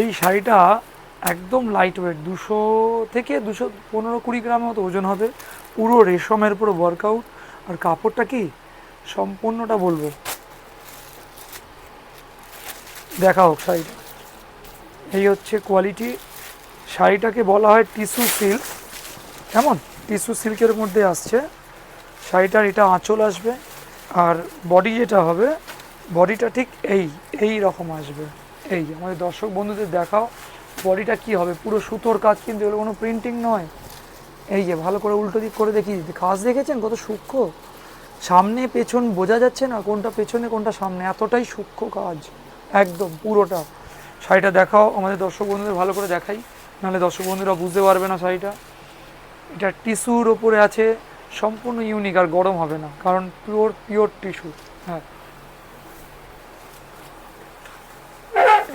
এই শাড়িটা একদম লাইট ওয়েট, 200 থেকে 215-20 গ্রামের মতো ওজন হবে। পুরো রেশমের পুরো ওয়ার্কআউট। আর কাপড়টা কি সম্পূর্ণটা বলবো, দেখা হোক শাড়িটা। এই হচ্ছে কোয়ালিটি। শাড়িটাকে বলা হয় টিস্যু সিল্ক, কেমন টিস্যু সিল্কের মধ্যে আসছে শাড়িটার। এটা আঁচল আসবে, আর বডি যেটা হবে, বডিটা ঠিক এই এই রকম আসবে। এই আমাদের দর্শক বন্ধুদের দেখাও বডিটা কি হবে। পুরো সুতোর কাজ, কিন্তু এগুলো কোনো প্রিন্টিং নয়। এই যে ভালো করে উল্টো দিক করে দেখিয়ে দিতে, কাজ দেখেছেন কত সূক্ষ্ম। সামনে পেছন বোঝা যাচ্ছে না কোনটা পেছনে কোনটা সামনে, এতটাই সূক্ষ্ম কাজ একদম পুরোটা। শাড়িটা দেখাও আমাদের দর্শক বন্ধুদের, ভালো করে দেখাই, নাহলে দর্শক বন্ধুরা বুঝতে পারবে না শাড়িটা। এটা টিস্যুর ওপরে আছে, সম্পূর্ণ ইউনিক, আর গরম হবে না কারণ পিওর পিওর টিস্যু। হ্যাঁ,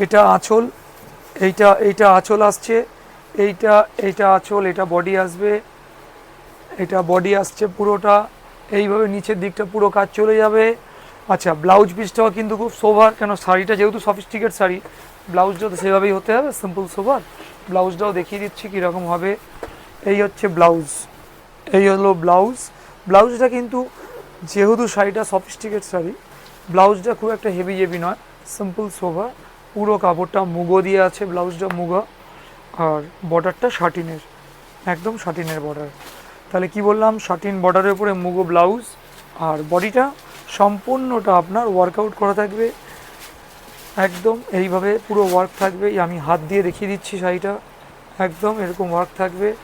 এটা আঁচল, এইটা এইটা আঁচল আসছে, এইটা এইটা আঁচল, এটা বডি আসবে, এটা বডি আসছে পুরোটা। এইভাবে নিচের দিকটা পুরো কাজ চলে যাবে। আচ্ছা, ব্লাউজ পিসটাও কিন্তু খুব সোভার, কেন শাড়িটা যেহেতু সফিস্টিকেট শাড়ি, ব্লাউজটা তো সেভাবেই হতে হবে, সিম্পল সোভার। ব্লাউজটাও দেখিয়ে দিচ্ছি কীরকম হবে। এই হচ্ছে ব্লাউজ, এই হলো ব্লাউজ। ব্লাউজটা কিন্তু যেহেতু শাড়িটা সফিস্টিকেট শাড়ি, ব্লাউজটা খুব একটা হেভি হেভি নয়, সিম্পল সোভার। পুরো কাপড়টা মুগো দিয়ে আছে, ব্লাউজটা মুগা। আর বর্ডারটা শাটিনের, একদম শাটিনের বর্ডার। তাহলে কি বললাম, শাটিন বর্ডারের উপরে মুগো ব্লাউজ। আর বডিটা সম্পূর্ণটা আপনার ওয়ার্কআউট করা থাকবে, একদম এইভাবে পুরো ওয়ার্ক থাকবে। এই আমি হাত দিয়ে দেখিয়ে দিচ্ছি শাড়িটা, একদম এরকম ওয়ার্ক থাকবে।